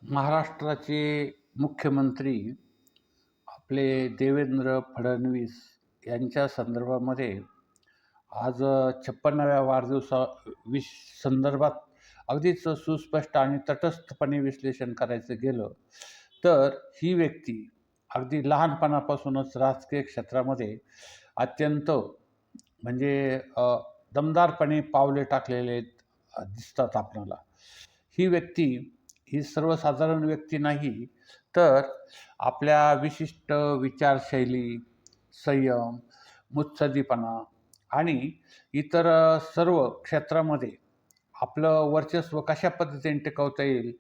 महाराष्ट्राचे मुख्यमंत्री आपले देवेंद्र फडणवीस यांच्या संदर्भामध्ये आज 56व्या संदर्भात अगदीच सुस्पष्ट आणि तटस्थपणे विश्लेषण करायचं गेलं तर ही व्यक्ती अगदी लहानपणापासूनच राजकीय क्षेत्रामध्ये अत्यंत म्हणजे दमदारपणे पावले टाकलेले दिसतात आपल्याला. ही व्यक्ती ही सर्वसाधारण व्यक्ती नाही, तर आपल्या विशिष्ट विचारशैली, संयम, मुत्सद्दीपणा आणि इतर सर्व क्षेत्रामध्ये आपलं वर्चस्व कशा पद्धतीने टिकवता येईल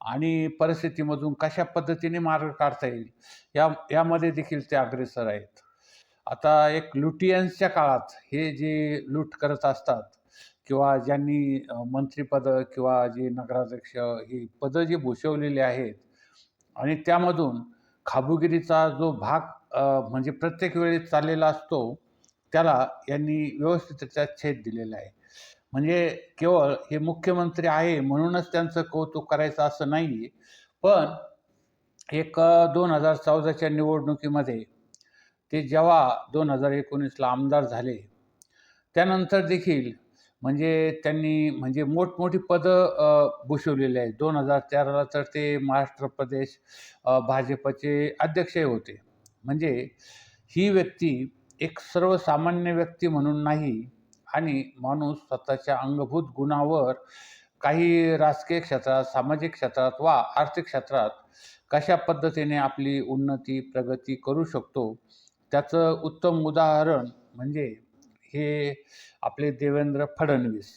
आणि परिस्थितीमधून कशा पद्धतीने मार्ग काढता येईल, यामध्ये देखील ते अग्रेसर आहेत. आता एक लुटियन्सच्या काळात हे जे लूट करत असतात किंवा ज्यांनी मंत्रिपदं किंवा जे नगराध्यक्ष ही पदं जी भूषवलेली आहेत आणि त्यामधून खाबुगिरीचा जो भाग म्हणजे प्रत्येक वेळी चाललेला असतो, त्याला यांनी व्यवस्थितरित्या छेद दिलेला आहे. म्हणजे केवळ हे मुख्यमंत्री आहे म्हणूनच त्यांचं कौतुक करायचं असं नाही आहे. पण एक 2014च्या निवडणुकीमध्ये ते जेव्हा 2019ला आमदार झाले, त्यानंतर देखील म्हणजे त्यांनी म्हणजे मोठमोठी पदं भूषवलेली आहेत. 2013ला तर ते महाराष्ट्र प्रदेश भाजपचे अध्यक्षही होते. म्हणजे ही व्यक्ती एक सर्वसामान्य व्यक्ती म्हणून नाही आणि माणूस स्वतःच्या अंगभूत गुणावर काही राजकीय क्षेत्रात, सामाजिक क्षेत्रात वा आर्थिक क्षेत्रात कशा पद्धतीने आपली उन्नती, प्रगती करू शकतो, त्याचं उत्तम उदाहरण म्हणजे हे आपले देवेंद्र फडणवीस.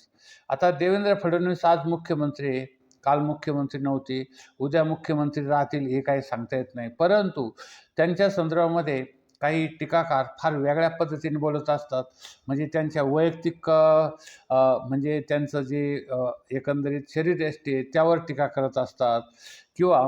आता देवेंद्र फडणवीस आज मुख्यमंत्री आहे, काल मुख्यमंत्री नव्हते, उद्या मुख्यमंत्री राहतील हे काही सांगता येत नाही. परंतु त्यांच्या संदर्भामध्ये काही टीकाकार फार वेगळ्या पद्धतीने बोलत असतात. म्हणजे त्यांच्या वैयक्तिक म्हणजे त्यांचं जे एकंदरीत शरीरयष्टी आहे त्यावर टीका करत असतात किंवा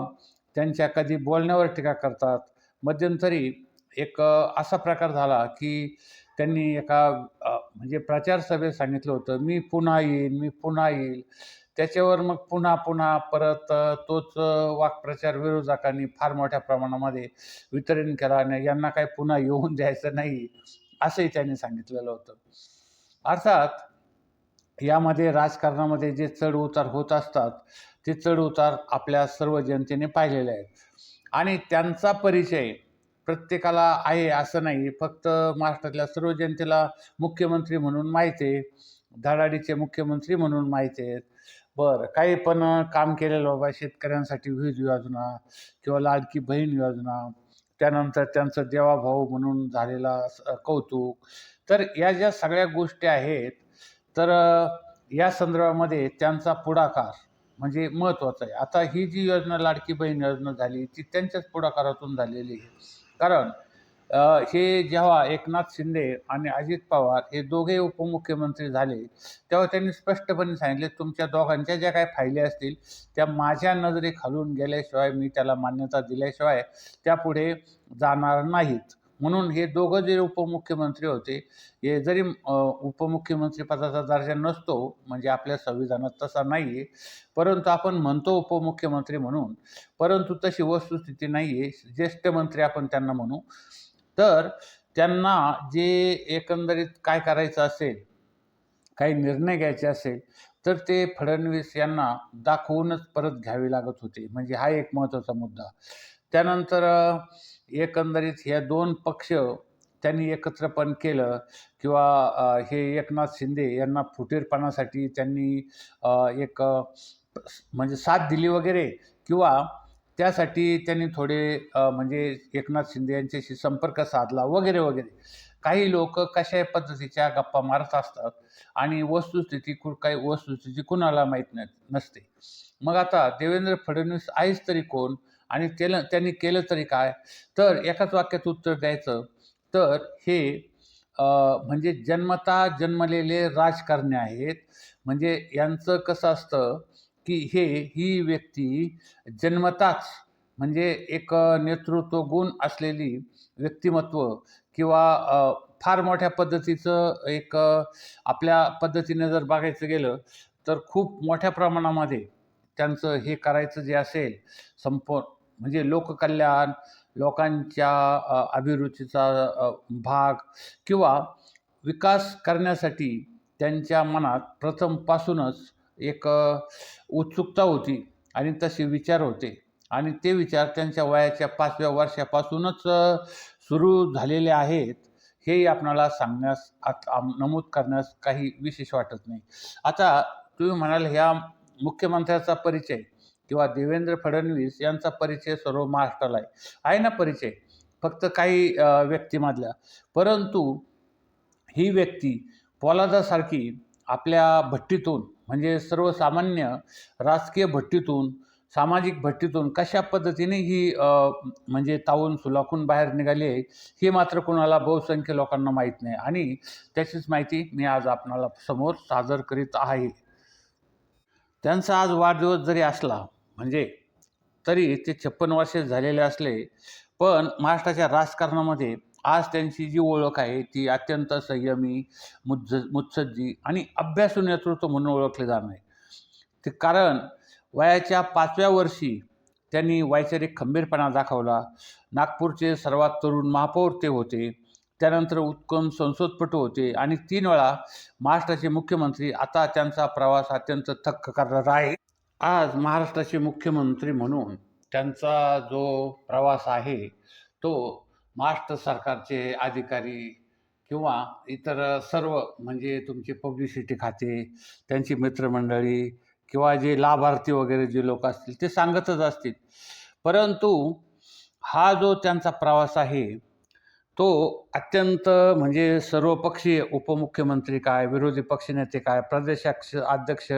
त्यांच्या कधी बोलण्यावर टीका करतात. मध्यंतरी एक असा प्रकार झाला की त्यांनी एका म्हणजे प्रचार सभेत सांगितलं होतं, "मी पुन्हा येईन, मी पुन्हा येईल." त्याच्यावर मग पुन्हा परत तोच वाक्प्रचार विरोधकांनी फार मोठ्या प्रमाणामध्ये वितरण केला आणि यांना काही पुन्हा येऊन द्यायचं नाही, असंही त्यांनी सांगितलेलं होतं. अर्थात यामध्ये राजकारणामध्ये जे चढ-उतार होत असतात, ते चढ-उतार आपल्या सर्व जनतेने पाहिलेले आहेत आणि त्यांचा परिचय प्रत्येकाला आहे असं नाही. फक्त महाराष्ट्रातल्या सर्व जनतेला मुख्यमंत्री म्हणून माहीत आहे, धडाडीचे मुख्यमंत्री म्हणून माहीत आहेत. बरं, काही पण काम केलेलं बाबा शेतकऱ्यांसाठी वीज योजना किंवा लाडकी बहीण योजना, त्यानंतर त्यांचं देवाभाऊ म्हणून झालेला कौतुक. तर या ज्या सगळ्या गोष्टी आहेत, तर या संदर्भामध्ये त्यांचा पुढाकार म्हणजे महत्त्वाचा आहे. आता ही जी योजना लाडकी बहीण योजना झाली, ती त्यांच्याच पुढाकारातून झालेली आहे. कारण हे जेव्हा एकनाथ शिंदे आणि अजित पवार हे दोघेही उपमुख्यमंत्री झाले, तेव्हा त्यांनी स्पष्टपणे सांगितले, तुमच्या दोघांच्या ज्या काही फायली असतील त्या माझ्या नजरेखालून गेल्याशिवाय, मी त्याला मान्यता दिल्याशिवाय त्यापुढे जाणार नाहीत. म्हणून हे दोघं जे उपमुख्यमंत्री होते, हे जरी उपमुख्यमंत्री पदाचा दर्जा नसतो, म्हणजे आपल्या संविधानात तसा नाही आहे, परंतु आपण म्हणतो उपमुख्यमंत्री म्हणून, परंतु तशी वस्तुस्थिती नाही आहे. ज्येष्ठ मंत्री आपण त्यांना म्हणू. तर त्यांना जे एकंदरीत काय करायचं असेल, काही निर्णय घ्यायचे असेल, तर ते फडणवीस यांना दाखवूनच परत घ्यावे लागत होते. म्हणजे हा एक महत्त्वाचा मुद्दा. त्यानंतर एकंदरीत ह्या दोन पक्ष त्यांनी एकत्रपण केलं किंवा हे एकनाथ शिंदे यांना फुटीरपणासाठी त्यांनी एक म्हणजे साथ दिली वगैरे किंवा त्यासाठी त्यांनी थोडे म्हणजे एकनाथ शिंदे यांच्याशी संपर्क साधला वगैरे. काही लोक कशा पद्धतीच्या गप्पा मारत असतात आणि काही वस्तुस्थिती कुणाला माहीत नसते. मग आता देवेंद्र फडणवीस आहेच तरी कोण आणि त्यांनी केलं तरी काय? तर एकाच वाक्यात उत्तर द्यायचं तर हे म्हणजे जन्मलेले राजकारणी आहेत. म्हणजे यांचं कसं असतं की ही व्यक्ती जन्मताच म्हणजे एक नेतृत्व गुण असलेली व्यक्तिमत्व किंवा फार मोठ्या पद्धतीचं एक आपल्या पद्धतीने जर बघायचं गेलं तर खूप मोठ्या प्रमाणामध्ये त्यांचं हे करायचं जे असेल म्हणजे लोककल्याण, लोकांच्या अभिरुचीचा भाग किंवा विकास करण्यासाठी त्यांच्या मनात प्रथमपासूनच एक उत्सुकता होती आणि तसे विचार होते आणि ते विचार त्यांच्या वयाच्या 5व्या वर्षापासूनच सुरू झालेले आहेत. हेही आपणाला सांगण्यास नमूद करण्यास काही विशेष वाटत नाही. आता तुम्ही म्हणाल ह्या मुख्यमंत्र्याचा परिचय किंवा देवेंद्र फडणवीस यांचा परिचय सर्व महाराष्ट्राला आहे ना परिचय, फक्त काही व्यक्तीमधल्या. परंतु ही व्यक्ती पोलादासारखी आपल्या भट्टीतून म्हणजे सर्वसामान्य राजकीय भट्टीतून, सामाजिक भट्टीतून कशा पद्धतीने ही म्हणजे तावून सुलाखून बाहेर निघाली आहे हे मात्र कोणाला बहुसंख्य लोकांना माहीत नाही आणि त्याचीच माहिती मी आज आपणाला समोर सादर करीत आहे. त्यांचा आज वाढदिवस जरी असला म्हणजे तरी ते 56 वर्षे झालेले असले, पण महाराष्ट्राच्या राजकारणामध्ये आज त्यांची जी ओळख आहे ती अत्यंत संयमी, मुत्सद्दी आणि अभ्यासू नेतृत्व म्हणून ओळखले जाणार आहे. ते कारण वयाच्या 5व्या वर्षी त्यांनी वैचारिक खंबीरपणा दाखवला. नागपूरचे सर्वात तरुण महापौर ते होते. त्यानंतर उत्तम संसदपटू होते आणि 3 वेळा महाराष्ट्राचे मुख्यमंत्री. आता त्यांचा प्रवास अत्यंत थक्क करणारा आहे. आज महाराष्ट्राचे मुख्यमंत्री म्हणून त्यांचा जो प्रवास आहे तो महाराष्ट्र सरकारचे अधिकारी किंवा इतर सर्व म्हणजे तुमचे पब्लिसिटी खाते, त्यांची मित्रमंडळी किंवा जे लाभार्थी वगैरे जे लोक असतील ते सांगतच असतील. परंतु हा जो त्यांचा प्रवास आहे तो अत्यंत म्हणजे सर्वपक्षीय, उपमुख्यमंत्री काय, विरोधी पक्षनेते काय, अध्यक्ष,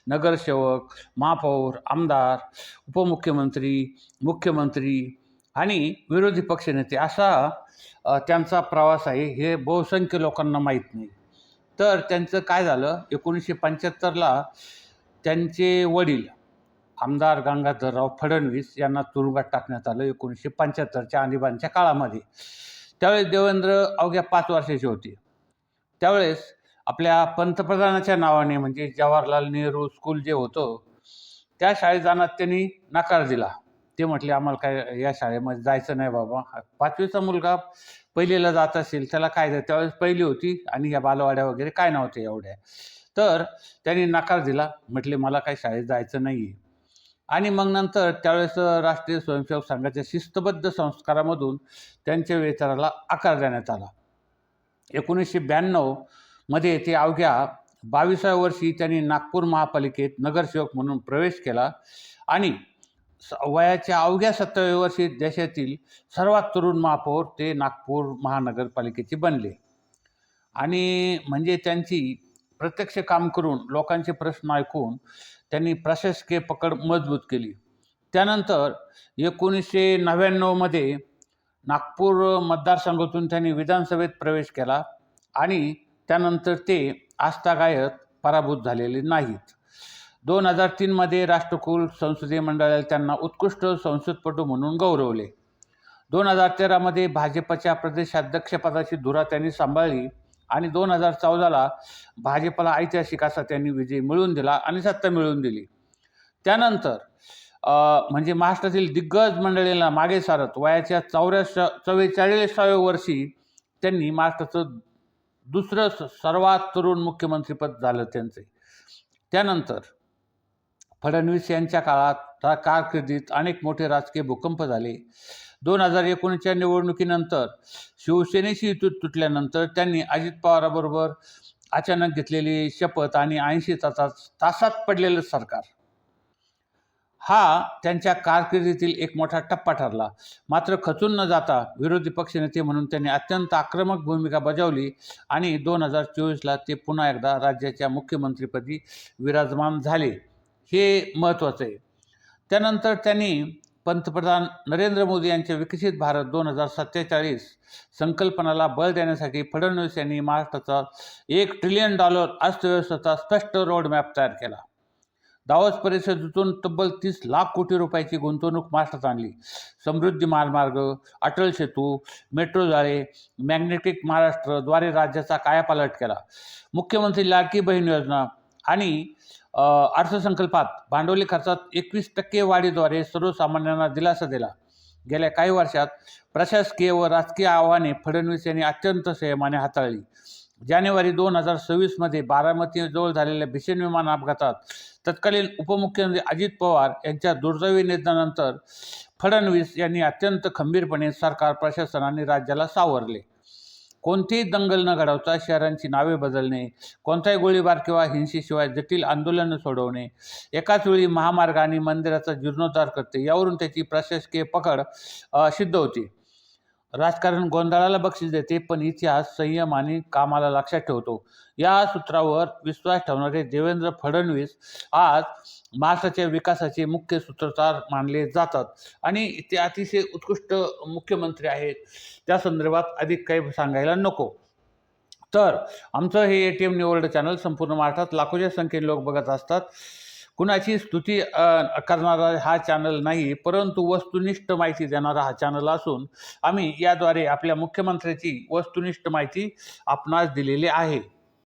नगरसेवक, महापौर, आमदार, उपमुख्यमंत्री, मुख्यमंत्री आणि विरोधी पक्षनेते असा त्यांचा प्रवास आहे. हे बहुसंख्य लोकांना माहीत नाही. तर त्यांचं काय झालं, 1975ला त्यांचे वडील आमदार गंगाधरराव फडणवीस यांना तुरुंगात टाकण्यात आलं 1975च्या आणीबाणीच्या काळामध्ये. त्यावेळेस देवेंद्र अवघ्या 5 वर्षाचे होते. त्यावेळेस आपल्या पंतप्रधानाच्या नावाने म्हणजे जवाहरलाल नेहरू स्कूल जे होतं त्या शाळेत जाण्यात त्यांनी नकार दिला. ते म्हटले आम्हाला काय या शाळेमध्ये जायचं नाही बाबा. 5वीचा मुलगा पहिलीला जात असेल त्याला काय, त्यावेळेस पहिली होती आणि ह्या बालवाड्या वगैरे काय नव्हते एवढ्या. तर त्यांनी नकार दिला, म्हटले मला काही शाळेत जायचं नाही आहे. आणि मग नंतर त्यावेळेस राष्ट्रीय स्वयंसेवक संघाच्या शिस्तबद्ध संस्कारामधून त्यांच्या वेतनाला आकार देण्यात आला. 1992मध्ये ते अवघ्या 22व्या वर्षी त्यांनी नागपूर महापालिकेत नगरसेवक म्हणून प्रवेश केला आणि वयाच्या अवघ्या 27व्या वर्षी देशातील सर्वात तरुण महापौर ते नागपूर महानगरपालिकेचे बनले. आणि म्हणजे त्यांची प्रत्यक्ष काम करून लोकांचे प्रश्न ऐकून त्यांनी प्रशासकीय पकड मजबूत केली. त्यानंतर 1999मध्ये नागपूर मतदारसंघातून त्यांनी विधानसभेत प्रवेश केला आणि त्यानंतर ते आजतागायत पराभूत झालेले नाहीत. 2003मध्ये राष्ट्रकुल संसदीय मंडळाने त्यांना उत्कृष्ट संसदपटू म्हणून गौरवले. 2013मध्ये भाजपच्या प्रदेशाध्यक्षपदाची धुरा त्यांनी सांभाळली आणि 2014ला भाजपला ऐतिहासिक असा त्यांनी विजय मिळवून दिला आणि सत्ता मिळवून दिली. त्यानंतर म्हणजे महाराष्ट्रातील दिग्गज मंडळींना मागे सारत वयाच्या 44व्या वर्षी त्यांनी महाराष्ट्राचं दुसरं सर्वात तरुण मुख्यमंत्रीपद झालं त्यांचे. त्यानंतर फडणवीस यांच्या काळात कारकिर्दीत अनेक मोठे राजकीय भूकंप झाले. 2019च्या निवडणुकीनंतर शिवसेनेशी युती तुटल्यानंतर त्यांनी अजित पवाराबरोबर अचानक घेतलेली शपथ आणि 80 तासात पडलेलं सरकार हा त्यांच्या कारकिर्दीतील एक मोठा टप्पा ठरला. मात्र खचून न जाता विरोधी पक्षनेते म्हणून त्यांनी अत्यंत आक्रमक भूमिका बजावली आणि 2024ला ते पुन्हा एकदा राज्याच्या मुख्यमंत्रीपदी विराजमान झाले. हे महत्त्वाचं आहे. त्यानंतर त्यांनी पंतप्रधान नरेंद्र मोदी यांच्या विकसित भारत 2047 संकल्पनाला बळ देण्यासाठी फडणवीस यांनी महाराष्ट्राचा $1 ट्रिलियन अर्थव्यवस्थेचा स्पष्ट रोडमॅप तयार केला. दावोस परिषदेतून तब्बल 30 लाख कोटी रुपयाची गुंतवणूक महाराष्ट्रात आणली. समृद्धी महामार्ग, अटल सेतू, मेट्रो जाळे, मॅग्नेटिक महाराष्ट्रद्वारे राज्याचा कायापालट केला. मुख्यमंत्री लाडकी बहीण योजना आणि अर्थसंकल्पात भांडवली खर्चात 21% वाढीद्वारे सर्वसामान्यांना दिलासा दिला. गेल्या काही वर्षात प्रशासकीय व राजकीय आव्हाने फडणवीस यांनी अत्यंत संयमाने हाताळली. जानेवारी 2026 बारामतीजवळ झालेल्या भीषण विमान अपघातात तत्कालीन उपमुख्यमंत्री अजित पवार यांच्या दुर्दैवी निधनानंतर फडणवीस यांनी अत्यंत खंबीरपणे सरकार, प्रशासन आणि राज्याला सावरले. कोणतीही दंगल न घडवता शहरांची नावे बदलणे, कोणताही गोळीबार किंवा हिंसेशिवाय जटिल आंदोलनं सोडवणे, एकाच वेळी महामार्ग आणि मंदिराचा जीर्णोद्धार करते, यावरून त्याची प्रशासकीय पकड सिद्ध होती. राजकारण गोंधळाला बक्षीस देते, पण इतिहास संयम आणि कामाला लक्षात ठेवतो. या सूत्रावर विश्वास ठेवणारे देवेंद्र फडणवीस आज महाराष्ट्राच्या विकासाचे मुख्य सूत्रधार मानले जातात आणि ते अतिशय उत्कृष्ट मुख्यमंत्री आहेत. त्या संदर्भात अधिक काही सांगायला नको. तर आमचं हे ATM वर्ल्ड चॅनल संपूर्ण महाराष्ट्रात लाखोच्या संख्येने लोक बघत असतात. कुणाची स्तुती करणारा हा चॅनल नाही, परंतु वस्तुनिष्ठ माहिती देणारा हा चॅनल असून आम्ही याद्वारे आपल्या मुख्यमंत्र्याची वस्तुनिष्ठ माहिती आपणास दिलेली आहे.